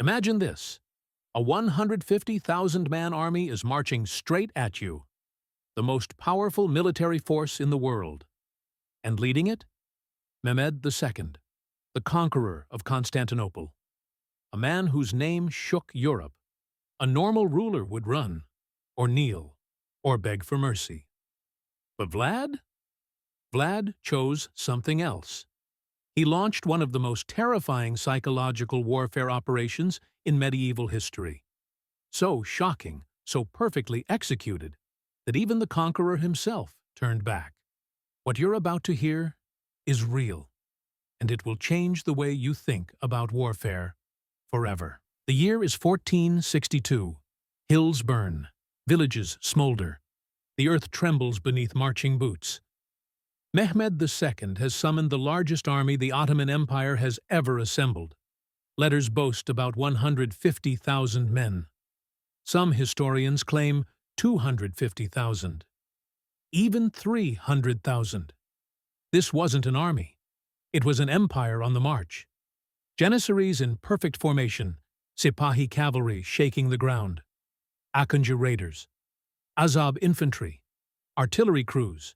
Imagine this. A 150,000-man army is marching straight at you, the most powerful military force in the world. And leading it? Mehmed II, the conqueror of Constantinople. A man whose name shook Europe. A normal ruler would run, or kneel, or beg for mercy. But Vlad? Vlad chose something else. He launched one of the most terrifying psychological warfare operations in medieval history. So shocking, so perfectly executed, that even the conqueror himself turned back. What you're about to hear is real, and it will change the way you think about warfare forever. The year is 1462. Hills burn, villages smolder. The earth trembles beneath marching boots. Mehmed II has summoned the largest army the Ottoman Empire has ever assembled. Letters boast about 150,000 men. Some historians claim 250,000. Even 300,000. This wasn't an army. It was an empire on the march. Janissaries in perfect formation, Sipahi cavalry shaking the ground, Akinji raiders, Azab infantry, artillery crews,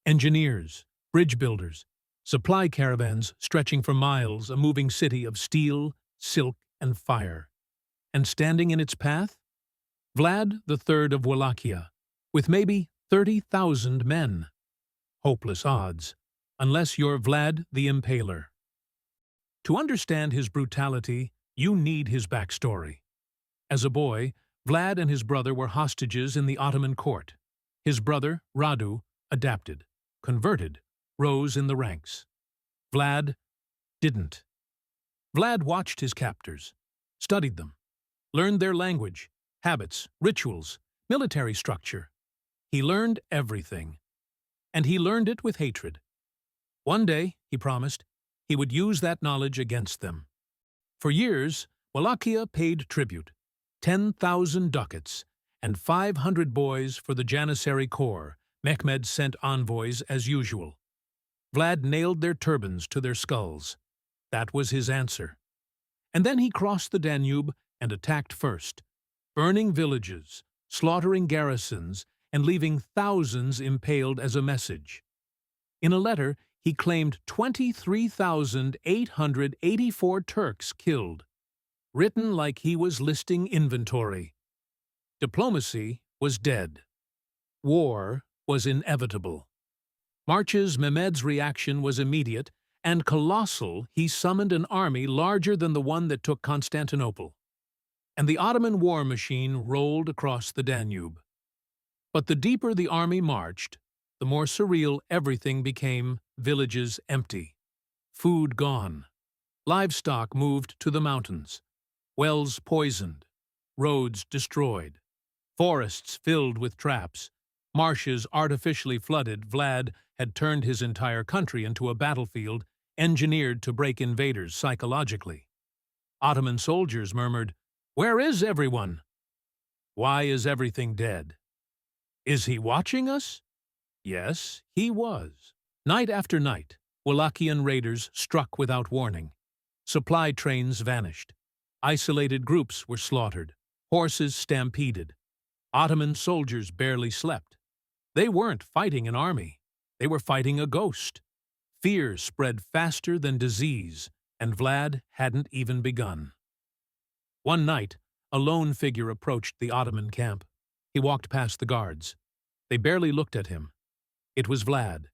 engineers, bridge builders, supply caravans stretching for miles, a moving city of steel, silk, and fire. And standing in its path? Vlad III of Wallachia, with maybe 30,000 men. Hopeless odds, unless you're Vlad the Impaler. To understand his brutality, you need his backstory. As a boy, Vlad and his brother were hostages in the Ottoman court. His brother, Radu, adapted, converted, rose in the ranks. Vlad didn't. Vlad watched his captors, studied them, learned their language, habits, rituals, military structure. He learned everything. And he learned it with hatred. One day, he promised, he would use that knowledge against them. For years, Wallachia paid tribute, 10,000 ducats, and 500 boys for the Janissary Corps. Mehmed sent envoys as usual. Vlad nailed their turbans to their skulls. That was his answer. And then he crossed the Danube and attacked first, burning villages, slaughtering garrisons, and leaving thousands impaled as a message. In a letter, he claimed 23,884 Turks killed, written like he was listing inventory. Diplomacy was dead. War was inevitable. Marches Mehmed's reaction was immediate and colossal. He summoned an army larger than the one that took Constantinople. And the Ottoman war machine rolled across the Danube. But the deeper the army marched, the more surreal everything became. Villages empty, food gone, livestock moved to the mountains, wells poisoned, roads destroyed, forests filled with traps, marshes artificially flooded. Vlad had turned his entire country into a battlefield engineered to break invaders psychologically. Ottoman soldiers murmured, "Where is everyone? Why is everything dead? Is he watching us?" Yes, he was. Night after night, Wallachian raiders struck without warning. Supply trains vanished. Isolated groups were slaughtered. Horses stampeded. Ottoman soldiers barely slept. They weren't fighting an army. They were fighting a ghost. Fear spread faster than disease, and Vlad hadn't even begun. One night, a lone figure approached the Ottoman camp. He walked past the guards. They barely looked at him. It was Vlad.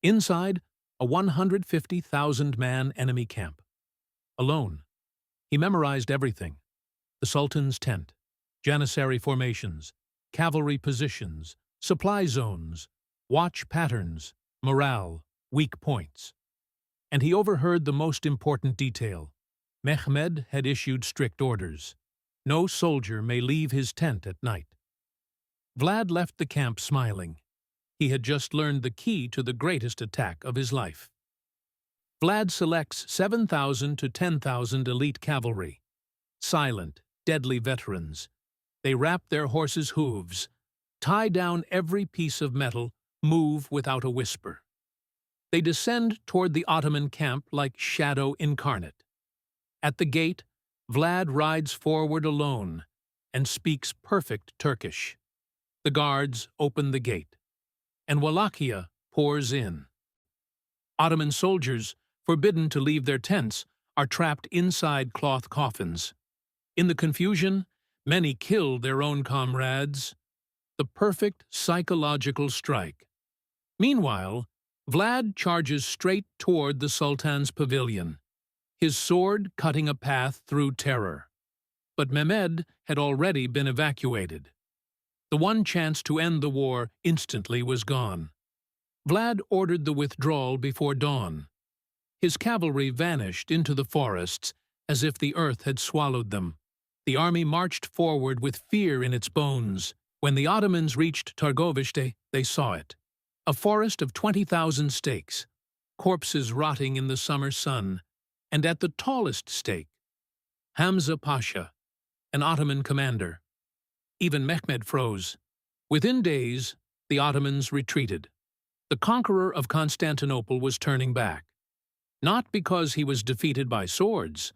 Inside, a 150,000-man enemy camp. Alone. He memorized everything. The Sultan's tent, Janissary formations, cavalry positions, supply zones, watch patterns, morale, weak points. And he overheard the most important detail. Mehmed had issued strict orders. No soldier may leave his tent at night. Vlad left the camp smiling. He had just learned the key to the greatest attack of his life. Vlad selects 7,000 to 10,000 elite cavalry. Silent, deadly veterans. They wrap their horses' hooves, tie down every piece of metal, move without a whisper. They descend toward the Ottoman camp like shadow incarnate. At the gate, Vlad rides forward alone and speaks perfect Turkish. The guards open the gate, and Wallachia pours in. Ottoman soldiers, forbidden to leave their tents, are trapped inside cloth coffins. In the confusion, many kill their own comrades. The perfect psychological strike. Meanwhile, Vlad charges straight toward the Sultan's pavilion, his sword cutting a path through terror. But Mehmed had already been evacuated. The one chance to end the war instantly was gone. Vlad ordered the withdrawal before dawn. His cavalry vanished into the forests as if the earth had swallowed them. The army marched forward with fear in its bones. When the Ottomans reached Targovishte, they saw it. A forest of 20,000 stakes, corpses rotting in the summer sun, and at the tallest stake, Hamza Pasha, an Ottoman commander. Even Mehmed froze. Within days, the Ottomans retreated. The conqueror of Constantinople was turning back, not because he was defeated by swords,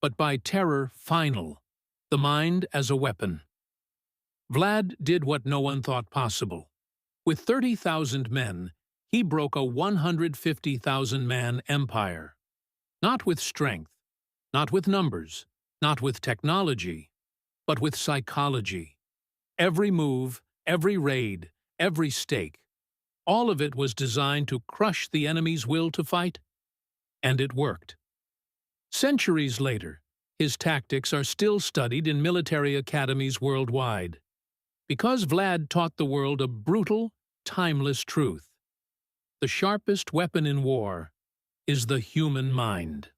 but by terror final, the mind as a weapon. Vlad did what no one thought possible. With 30,000 men, he broke a 150,000-man empire. Not with strength, not with numbers, not with technology, but with psychology. Every move, every raid, every stake, all of it was designed to crush the enemy's will to fight, and it worked. Centuries later, his tactics are still studied in military academies worldwide, because Vlad taught the world a brutal, timeless truth. The sharpest weapon in war is the human mind.